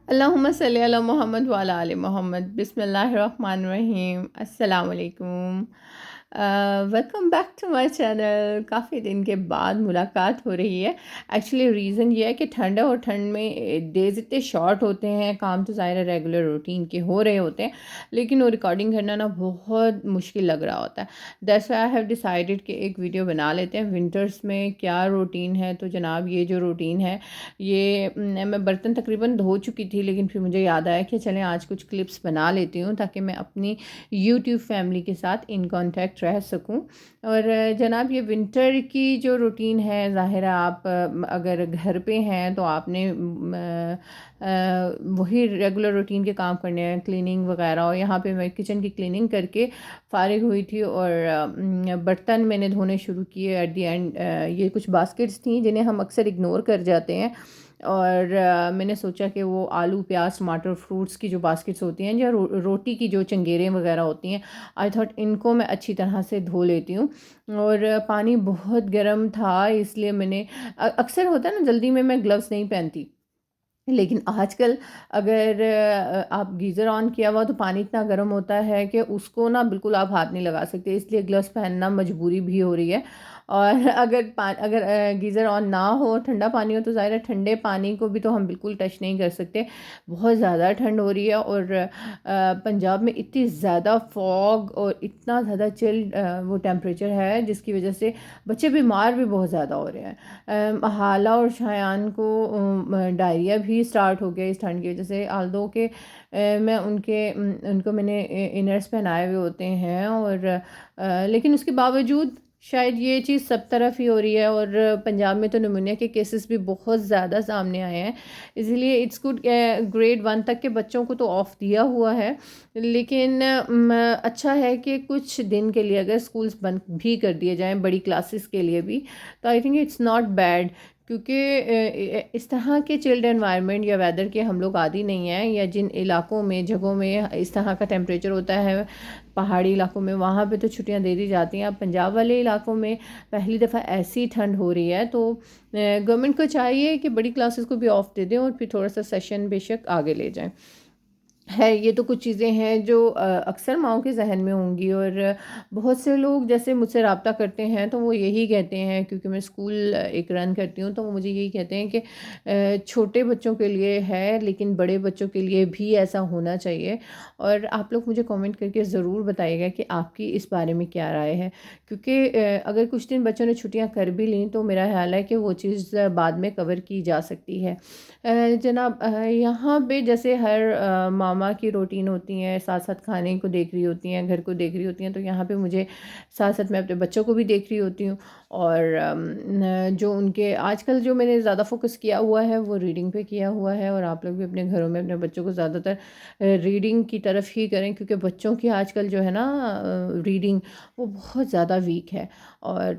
अल्लाहुम्मा सल्ली अला मोहम्मद व अला आलि मोहम्मद बिस्मिल्लाहिर्रहमानिर्रहीम अस्सलाम वालेकुम। Welcome back to my channel. काफ़ी दिन के बाद मुलाकात हो रही है। एक्चुअली रीज़न ये है कि ठंड है और ठंड में डेज़ इतने शॉर्ट होते हैं, काम तो ज़ाहिर है रेगुलर रूटीन के हो रहे होते हैं, लेकिन वो रिकॉर्डिंग करना ना बहुत मुश्किल लग रहा होता है। That's why I have decided कि एक वीडियो बना लेते हैं विंटर्स में क्या रूटीन है। तो जनाब ये जो रूटीन है ये मैं बर्तन तकरीबन धो चुकी थी, लेकिन फिर मुझे याद आया कि चलें आज कुछ क्लिप्स बना लेती हूँ ताकि मैं अपनी यूट्यूब फैमिली के साथ इन कांटेक्ट रह सकूँ। और जनाब ये विंटर की जो रूटीन है, ज़ाहिर है आप अगर घर पे हैं तो आपने वही रेगुलर रूटीन के काम करने हैं, क्लीनिंग वगैरह। और यहाँ पे मैं किचन की क्लीनिंग करके फ़ारिग हुई थी और बर्तन मैंने धोने शुरू किए एट दी एंड। ये कुछ बास्केट्स थी जिन्हें हम अक्सर इग्नोर कर जाते हैं, और मैंने सोचा कि वो आलू प्याज टमाटर फ्रूट्स की जो बास्केट्स होती हैं या रोटी की जो चंगेरें वगैरह होती हैं, आई थॉट इनको मैं अच्छी तरह से धो लेती हूँ। और पानी बहुत गर्म था, इसलिए मैंने अक्सर होता है ना जल्दी में मैं ग्लव्स नहीं पहनती, लेकिन आजकल अगर आप गीज़र ऑन किया हुआ तो पानी इतना गर्म होता है कि उसको ना बिल्कुल आप हाथ नहीं लगा सकते, इसलिए ग्लव्स पहनना मजबूरी भी हो रही है। और अगर गीज़र ऑन ना हो, ठंडा पानी हो, तो ज़ाहिर है ठंडे पानी को भी तो हम बिल्कुल टच नहीं कर सकते। बहुत ज़्यादा ठंड हो रही है और पंजाब में इतनी ज़्यादा फॉग और इतना ज़्यादा चिल वो टेम्परेचर है जिसकी वजह से बच्चे बीमार भी बहुत ज़्यादा हो रहे हैं। हाला और शायान को डायरिया भी स्टार्ट हो गया इस ठंड की वजह से। आल्दो के मैं उनको मैंने इनर्स पहनाए हुए होते हैं, और लेकिन उसके बावजूद शायद ये चीज़ सब तरफ ही हो रही है। और पंजाब में तो निमोनिया के केसेस भी बहुत ज़्यादा सामने आए हैं, इसीलिए इट्स गुड ग्रेड 1 तक के बच्चों को तो ऑफ़ दिया हुआ है। लेकिन अच्छा है कि कुछ दिन के लिए अगर स्कूल्स बंद भी कर दिए जाएं बड़ी क्लासेस के लिए भी, तो I think it's not bad. क्योंकि इस तरह के चिल्ड एनवायरनमेंट या वेदर के हम लोग आदी नहीं हैं, या जिन इलाकों में जगहों में इस तरह का टेम्परेचर होता है पहाड़ी इलाकों में, वहाँ पे तो छुट्टियां दे दी जाती हैं। अब पंजाब वाले इलाकों में पहली दफ़ा ऐसी ठंड हो रही है, तो गवर्नमेंट को चाहिए कि बड़ी क्लासेस को भी ऑफ दे दें और फिर थोड़ा सा सेशन बेशक आगे ले जाएं। है, ये तो कुछ चीज़ें हैं जो अक्सर माँओं के ज़हन में होंगी। और बहुत से लोग जैसे मुझसे रब्ता करते हैं तो वो यही कहते हैं, क्योंकि मैं स्कूल एक रन करती हूँ, तो वो मुझे यही कहते हैं कि छोटे बच्चों के लिए है लेकिन बड़े बच्चों के लिए भी ऐसा होना चाहिए। और आप लोग मुझे कमेंट करके ज़रूर बताइएगा कि आपकी इस बारे में क्या राय है, क्योंकि अगर कुछ दिन बच्चों ने छुट्टियाँ कर भी लीं तो मेरा ख्याल है कि वो चीज़ बाद में कवर की जा सकती है। जनाब यहाँ पे जैसे हर मामा की रूटीन होती हैं, साथ साथ खाने को देख रही होती हैं, घर को देख रही होती हैं, तो यहाँ पे मुझे साथ साथ मैं अपने बच्चों को भी देख रही होती हूँ। और जो उनके आजकल जो मैंने ज़्यादा फोकस किया हुआ है वो रीडिंग पे किया हुआ है। और आप लोग भी अपने घरों में अपने बच्चों को ज़्यादातर रीडिंग की तरफ ही करें, क्योंकि बच्चों की आजकल जो है ना रीडिंग वो बहुत ज़्यादा वीक है। और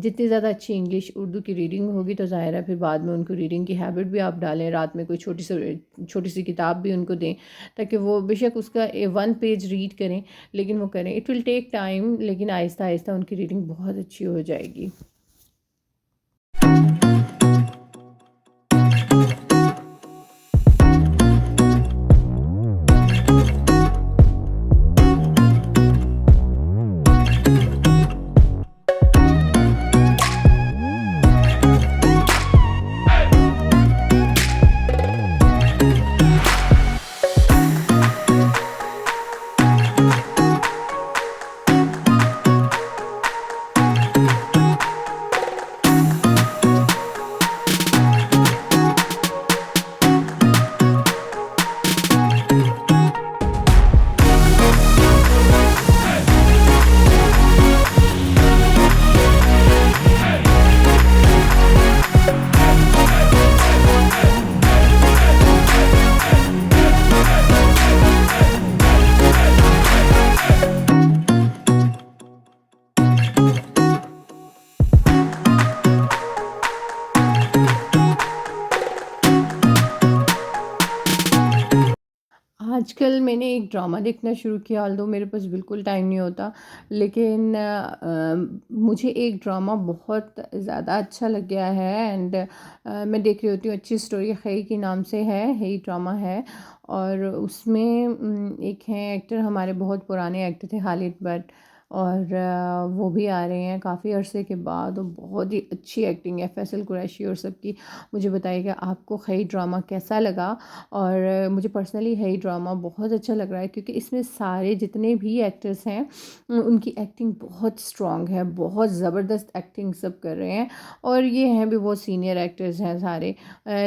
जितनी ज़्यादा अच्छी इंग्लिश उर्दू की रीडिंग होगी तो ज़ाहिर है फिर बाद में उनको रीडिंग की हैबिट भी आप डालें, रात में कोई छोटी सी किताब भी उनको दें, ताकि वो बेशक उसका 1 पेज रीड करें, लेकिन वो करें। इट विल टेक टाइम, लेकिन आहिस्ता आहिस्ता उनकी रीडिंग बहुत अच्छी हो जाएगी। आजकल मैंने एक ड्रामा देखना शुरू किया, ऑल्दो मेरे पास बिल्कुल टाइम नहीं होता, लेकिन मुझे एक ड्रामा बहुत ज़्यादा अच्छा लग गया है एंड मैं देख रही होती हूँ। अच्छी स्टोरी है के नाम से है, हे ड्रामा है। और उसमें एक हैं एक्टर, हमारे बहुत पुराने एक्टर थे, खालिद भट्ट, और वो भी आ रहे हैं काफ़ी अरसे के बाद, और बहुत ही अच्छी एक्टिंग है फैसल कुरैशी और सबकी। मुझे बताइएगा आपको खई ड्रामा कैसा लगा। और मुझे पर्सनली है ड्रामा बहुत अच्छा लग रहा है, क्योंकि इसमें सारे जितने भी एक्टर्स हैं उनकी एक्टिंग बहुत स्ट्रॉन्ग है, बहुत ज़बरदस्त एक्टिंग सब कर रहे हैं। और ये हैं भी बहुत सीनियर एक्टर्स हैं सारे।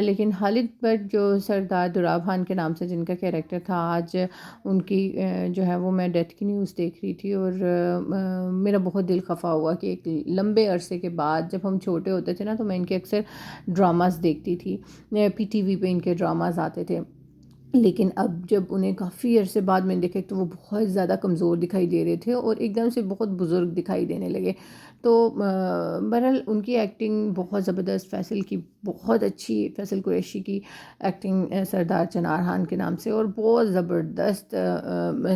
लेकिन खालिद भट्ट जो सरदार दुराब खान के नाम से जिनका कैरेक्टर था, आज उनकी जो है वो मैं डेथ की न्यूज़ देख रही थी, और मेरा बहुत दिल खफा हुआ कि एक लंबे अरसे के बाद, जब हम छोटे होते थे ना तो मैं इनके अक्सर ड्रामास देखती थी, पीटीवी पे इनके ड्रामास आते थे। लेकिन अब जब उन्हें काफ़ी अरसे बाद मैंने देखा तो वो बहुत ज़्यादा कमज़ोर दिखाई दे रहे थे और एकदम से बहुत बुज़ुर्ग दिखाई देने लगे। तो बहरहाल उनकी एक्टिंग बहुत ज़बरदस्त, फैसल की बहुत अच्छी, फैसल कुरैशी की एक्टिंग सरदार चनार खान के नाम से, और बहुत ज़बरदस्त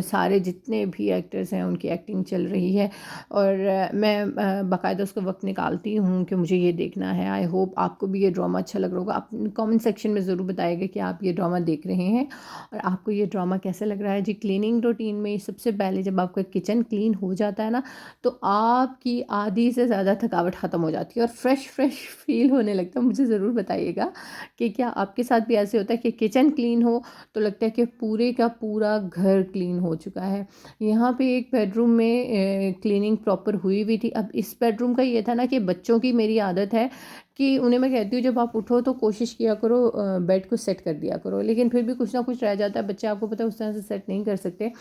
सारे जितने भी एक्टर्स हैं उनकी एक्टिंग चल रही है। और मैं बाकायदा उसका वक्त निकालती हूँ कि मुझे ये देखना है। आई होप आपको भी ये ड्रामा अच्छा लग रहा होगा। आप कमेंट सेक्शन में ज़रूर बताइएगा कि आप ये ड्रामा देख रहे हैं और आपको ये ड्रामा कैसा लग रहा है। जी, क्लीनिंग रूटीन में सबसे पहले जब आपका किचन क्लीन हो जाता है ना, तो आपकी आधी से ज़्यादा थकावट ख़त्म हो जाती है और फ्रेश फ्रेश फील होने लगता है। मुझे ज़रूर बताइएगा कि क्या आपके साथ भी ऐसे होता है कि किचन क्लीन हो तो लगता है कि पूरे का पूरा घर क्लीन हो चुका है। यहाँ पे एक बेडरूम में क्लीनिंग प्रॉपर हुई हुई थी। अब इस बेडरूम का ये था ना कि बच्चों की मेरी आदत है कि उन्हें मैं कहती हूँ जब आप उठो तो कोशिश किया करो बेड को सेट कर दिया करो, लेकिन फिर भी कुछ ना कुछ रह जाता है। बच्चे आपको पता है उस तरह से सेट नहीं कर सकते।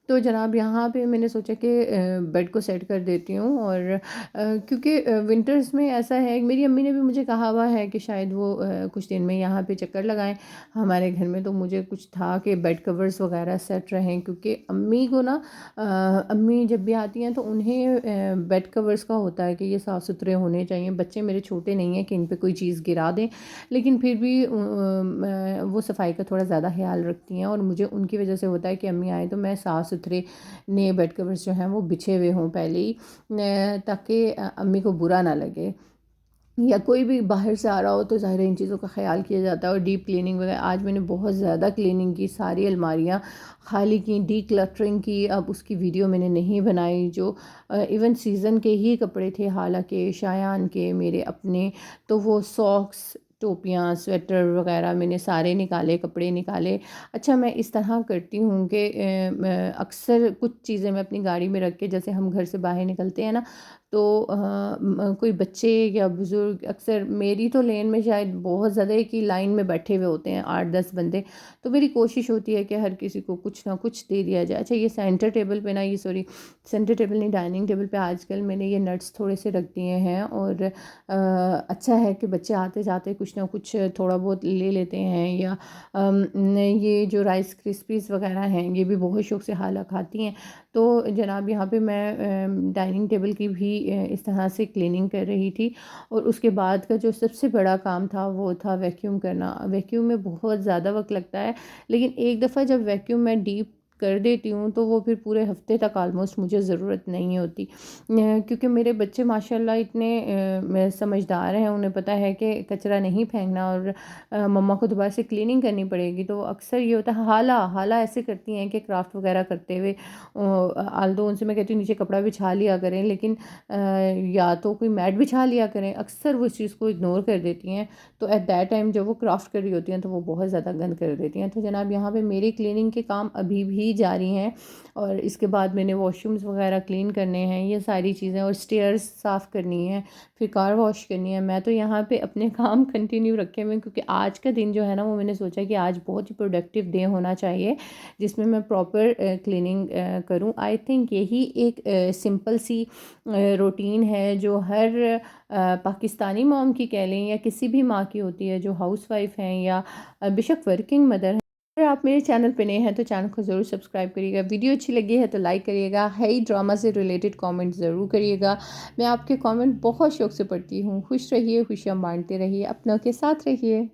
तो जनाब यहाँ पे मैंने सोचा कि बेड को सेट कर देती हूँ। और क्योंकि विंटर्स में ऐसा है, मेरी अम्मी ने भी मुझे कहा हुआ है कि शायद वो कुछ दिन में यहाँ पे चक्कर लगाएं हमारे घर में। तो मुझे कुछ था कि बेड कवर्स वगैरह सेट रहें, क्योंकि अम्मी को ना अम्मी जब भी आती हैं तो उन्हें बेड कवर्स का होता है कि ये साफ़ सुथरे होने चाहिए। बच्चे मेरे छोटे नहीं हैं कि इन पे कोई चीज़ गिरा दें, लेकिन फिर भी वो सफाई का थोड़ा ज़्यादा ख्याल रखती हैं, और मुझे उनकी वजह से होता है कि अम्मी आए तो मैं साफ़ सुथरे नए बेड कवर्स जो हैं वो बिछे हुए हों पहले ही, ताकि अम्मी को बुरा ना लगे, या कोई भी बाहर से आ रहा हो तो ज़ाहिर है इन चीज़ों का ख्याल किया जाता है। और डीप क्लीनिंग वगैरह आज मैंने बहुत ज़्यादा क्लीनिंग की, सारी अलमारियाँ खाली की, डी क्लटरिंग की। अब उसकी वीडियो मैंने नहीं बनाई, जो इवन सीज़न के ही कपड़े थे, हालांकि शायान के मेरे अपने, तो वो सॉक्स, टोपियाँ, स्वेटर वगैरह मैंने सारे निकाले, कपड़े निकाले। अच्छा, मैं इस तरह करती हूँ कि अक्सर कुछ चीज़ें मैं अपनी गाड़ी में रख के, जैसे हम घर से बाहर निकलते हैं ना, तो कोई बच्चे या बुज़ुर्ग, अक्सर मेरी तो लेन में शायद बहुत ज़्यादा एक ही लाइन में बैठे हुए होते हैं 8-10 बंदे, तो मेरी कोशिश होती है कि हर किसी को कुछ ना कुछ दे दिया जाए। अच्छा, ये सेंटर टेबल पे ना, ये सॉरी सेंटर टेबल नहीं, डाइनिंग टेबल पे आजकल मैंने ये नट्स थोड़े से रख दिए हैं, और अच्छा है कि बच्चे आते जाते कुछ ना कुछ थोड़ा बहुत ले लेते हैं। या ये जो राइस क्रिस्पीज़ वगैरह हैं ये भी बहुत शौक़ से हाला खाती हैं। तो जनाब यहाँ पे मैं डाइनिंग टेबल की भी इस तरह से क्लीनिंग कर रही थी। और उसके बाद का जो सबसे बड़ा काम था वो था वैक्यूम करना। वैक्यूम में बहुत ज़्यादा वक्त लगता है, लेकिन एक दफ़ा जब वैक्यूम मैं डीप कर देती हूँ तो वो फिर पूरे हफ्ते तक आलमोस्ट मुझे ज़रूरत नहीं होती, क्योंकि मेरे बच्चे माशाल्लाह इतने समझदार हैं, उन्हें पता है कि कचरा नहीं फेंकना और मम्मा को दोबारा से क्लीनिंग करनी पड़ेगी। तो अक्सर ये होता है, हाला हाला ऐसे करती हैं कि क्राफ्ट वगैरह करते हुए, आल्दो उनसे मैं कहती हूँ नीचे कपड़ा बिछा लिया करें, लेकिन या तो कोई मैट बिछा लिया करें, अक्सर वो इस चीज़ को इग्नोर कर देती हैं। तो एट दैट टाइम जब वो क्राफ्ट कर रही होती हैं तो वो बहुत ज़्यादा गंद कर देती हैं। तो जनाब यहाँ पे मेरी क्लीनिंग के काम अभी भी जारी हैं, और इसके बाद मैंने वॉशरूम्स वगैरह क्लीन करने हैं, ये सारी चीज़ें, और स्टेयर्स साफ़ करनी है, फिर कार वॉश करनी है। मैं तो यहाँ पे अपने काम कंटिन्यू रखे हुए, क्योंकि आज का दिन जो है ना वो मैंने सोचा कि आज बहुत ही प्रोडक्टिव डे होना चाहिए जिसमें मैं प्रॉपर क्लीनिंग करूँ। आई थिंक यही एक सिंपल सी रूटीन है जो हर पाकिस्तानी मॉम की कह लें या किसी भी माँ की होती है जो हाउसवाइफ हैं या बेशक वर्किंग मदर हैं। अगर आप मेरे चैनल पे नए हैं तो चैनल को ज़रूर सब्सक्राइब करिएगा, वीडियो अच्छी लगी है तो लाइक करिएगा, है ड्रामा से रिलेटेड कमेंट ज़रूर करिएगा। मैं आपके कमेंट बहुत शौक़ से पढ़ती हूँ। खुश रहिए, खुशियाँ बांटते रहिए, अपनों के साथ रहिए।